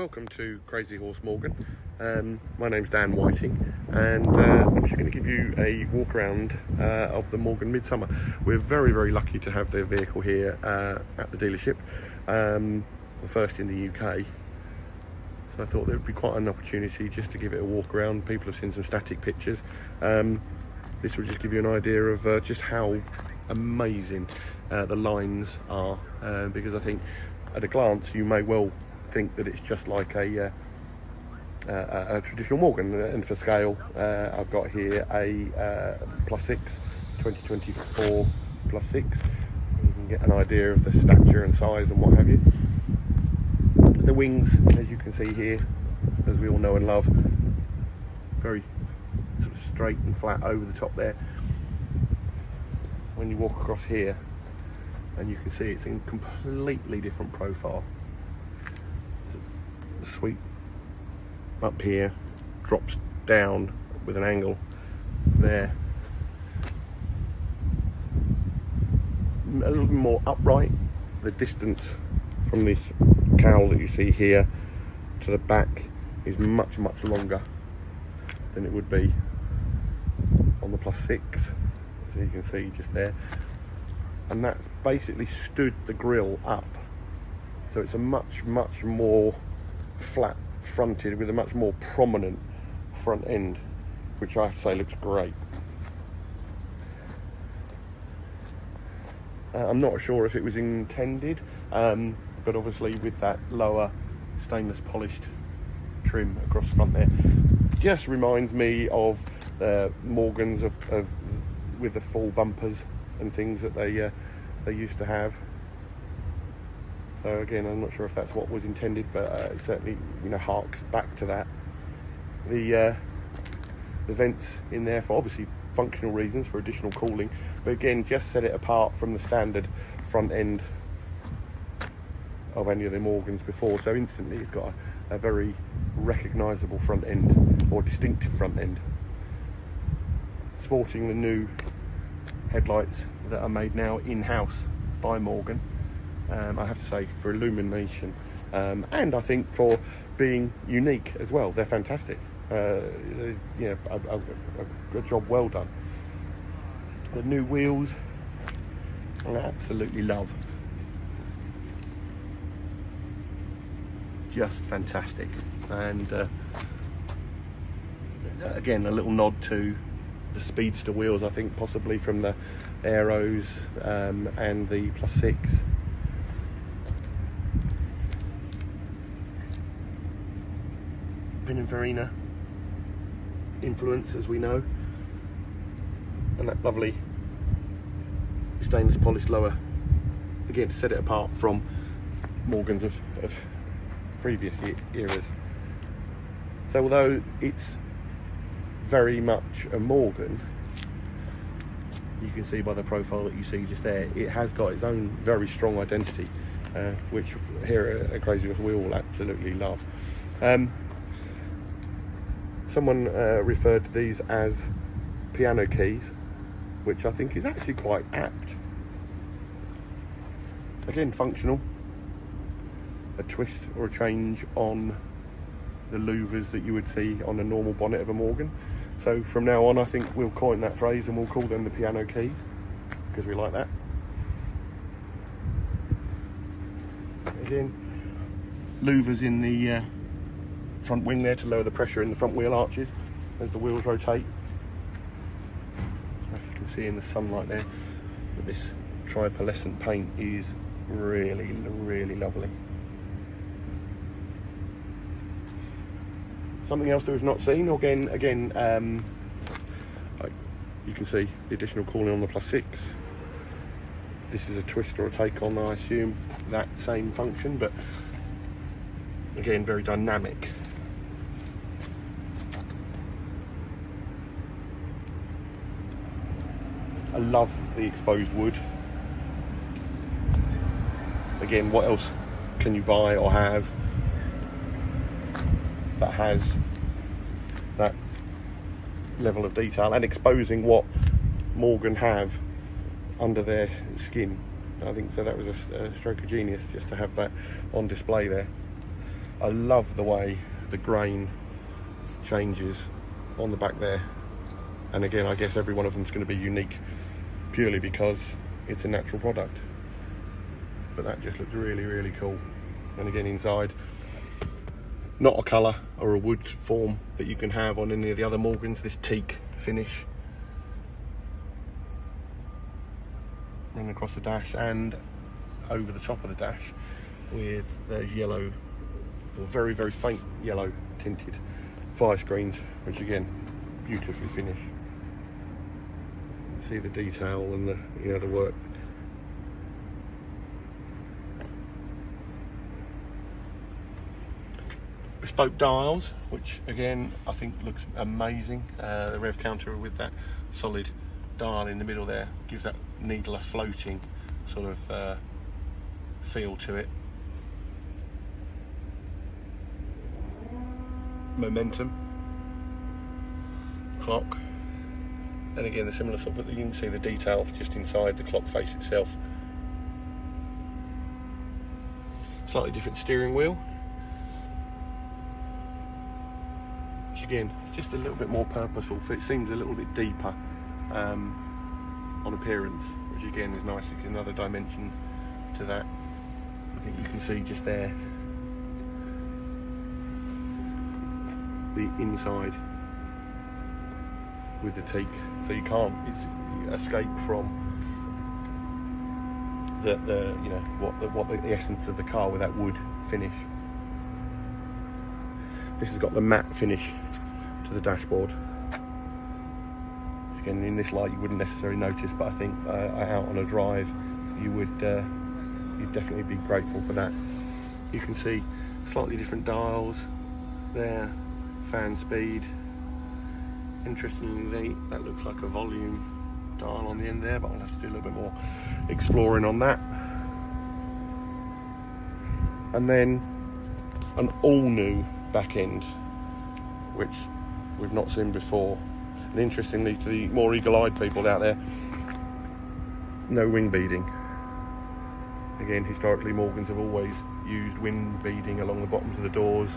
welcome to Crazy Horse Morgan. My name's Dan Whiting, and I'm just going to give you a walk around of the Morgan Midsummer. We're very lucky to have their vehicle here at the dealership, the first in the UK. So I thought there would be quite an opportunity just to give it a walk around. People have seen some static pictures. This will just give you an idea of just how amazing the lines are, because I think at a glance you may well think that it's just like a traditional Morgan, and for scale I've got here a +6 2024 +6. You can get an idea of the stature and size and what have you. The wings, as you can see here, as we all know and love, very sort of straight and flat over the top there. When you walk across here, and you can see it's in completely different profile. The sweep up here drops down with an angle there, a little bit more upright. The distance from this cowl that you see here to the back is much longer than it would be on the +6, so you can see just there. And that's basically stood the grille up, so it's a much more flat fronted with a much more prominent front end, which I have to say looks great. I'm not sure if it was intended, but obviously with that lower stainless polished trim across the front there, just reminds me of Morgans of with the full bumpers and things that they used to have. So again, I'm not sure if that's what was intended, but it certainly, harks back to that. The vents in there for obviously functional reasons, for additional cooling, but again, just set it apart from the standard front end of any of the Morgans before. So instantly, it's got a very recognisable front end, or distinctive front end. Sporting the new headlights that are made now in-house by Morgan. I have to say, for illumination, and I think for being unique as well, they're fantastic. A job well done. The new wheels, I absolutely love. Just fantastic. And again, a little nod to the speedster wheels, I think possibly from the Aeros and the +6. Pininfarina influence, as we know, and that lovely stainless polished lower, again to set it apart from Morgans of previous eras. So although it's very much a Morgan, you can see by the profile that you see just there, it has got its own very strong identity, which here at Crazy Horse we all absolutely love. Someone referred to these as piano keys, which I think is actually quite apt. Again, functional. A twist or a change on the louvers that you would see on a normal bonnet of a Morgan. So from now on, I think we'll coin that phrase and we'll call them the piano keys, because we like that. Again, louvers in the front wing there to lower the pressure in the front wheel arches as the wheels rotate. If you can see in the sunlight there that this tripearlescent paint is really lovely. Something else that we've not seen, again, you can see the additional cooling on the +6. This is a twist or a take on, I assume, that same function, but again, very dynamic. I love the exposed wood. Again, what else can you buy or have that has that level of detail and exposing what Morgan have under their skin? I think so. That was a stroke of genius just to have that on display there. I love the way the grain changes on the back there. And again, I guess every one of them is going to be unique purely because it's a natural product. But that just looks really, really cool. And again, inside, not a colour or a wood form that you can have on any of the other Morgans, this teak finish running across the dash and over the top of the dash with those yellow, or very, very faint yellow tinted fire screens, which again, beautifully finished. See the detail and the, you know, the work. Bespoke dials, which again I think looks amazing. The rev counter with that solid dial in the middle there gives that needle a floating sort of feel to it. Momentum clock, and again the similar sort of, but you can see the detail just inside the clock face itself. Slightly different steering wheel, which again is just a little bit more purposeful. It seems a little bit deeper on appearance, which again is nice. It's another dimension to that. I think you can see just there the inside with the teak, so you can't escape from the you know what the essence of the car with that wood finish. This has got the matte finish to the dashboard. Again, in this light you wouldn't necessarily notice, but I think out on a drive you would you'd definitely be grateful for that. You can see slightly different dials there, fan speed. Interestingly, that looks like a volume dial on the end there, but I'll have to do a little bit more exploring on that. And then an all-new back end, which we've not seen before. And interestingly, to the more eagle-eyed people out there, no wing beading. Again, historically Morgans have always used wing beading along the bottoms of the doors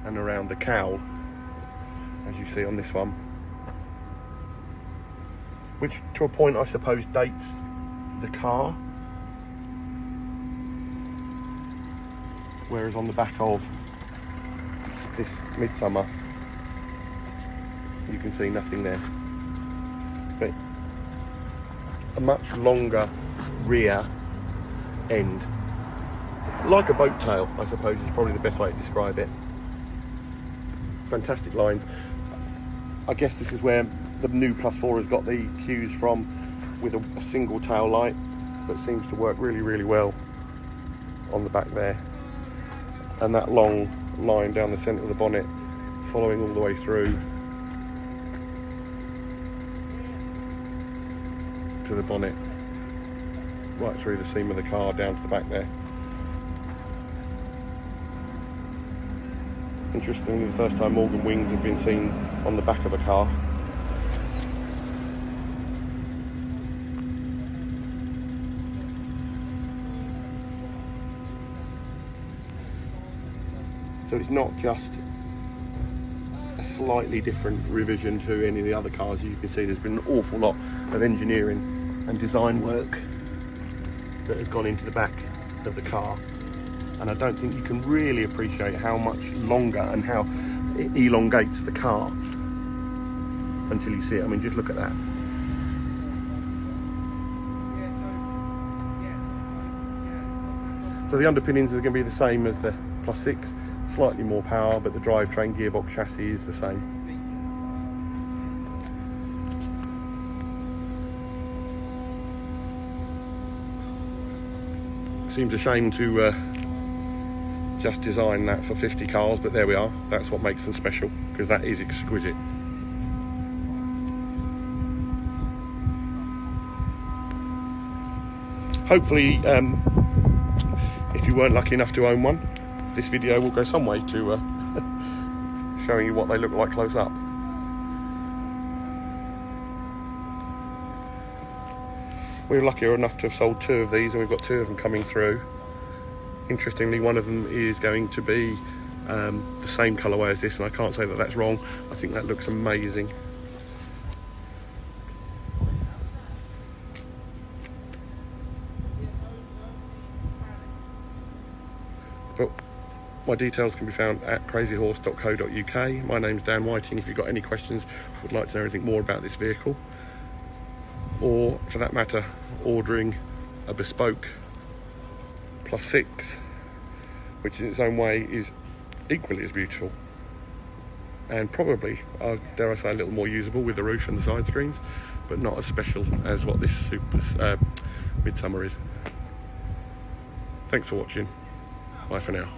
and around the cowl, as you see on this one, which to a point I suppose dates the car, whereas on the back of this Midsummer you can see nothing there, but a much longer rear end, like a boat tail I suppose is probably the best way to describe it. Fantastic lines. I guess this is where the new Plus 4 has got the cues from, with a single tail light that seems to work really, really well on the back there, and that long line down the centre of the bonnet following all the way through to the bonnet, right through the seam of the car down to the back there. Interestingly, the first time Morgan wings have been seen on the back of a car. So it's not just a slightly different revision to any of the other cars. As you can see, there's been an awful lot of engineering and design work that has gone into the back of the car. And I don't think you can really appreciate how much longer and how it elongates the car until you see it. I mean, just look at that. So the underpinnings are going to be the same as the Plus 6, slightly more power, but the drivetrain gearbox chassis is the same. Seems a shame to just design that for 50 cars, but there we are. That's what makes them special, because that is exquisite. Hopefully, if you weren't lucky enough to own one, this video will go some way to showing you what they look like close up. We were lucky enough to have sold 2 of these, and we've got 2 of them coming through. Interestingly, one of them is going to be the same colourway as this, and I can't say that that's wrong. I think that looks amazing. But my details can be found at crazyhorse.co.uk. My name's Dan Whiting. If you've got any questions, would like to know anything more about this vehicle, or for that matter, ordering a bespoke +6, which in its own way is equally as beautiful and probably, dare I say, a little more usable with the roof and the side screens, but not as special as what this Midsummer is. Thanks for watching. Bye for now.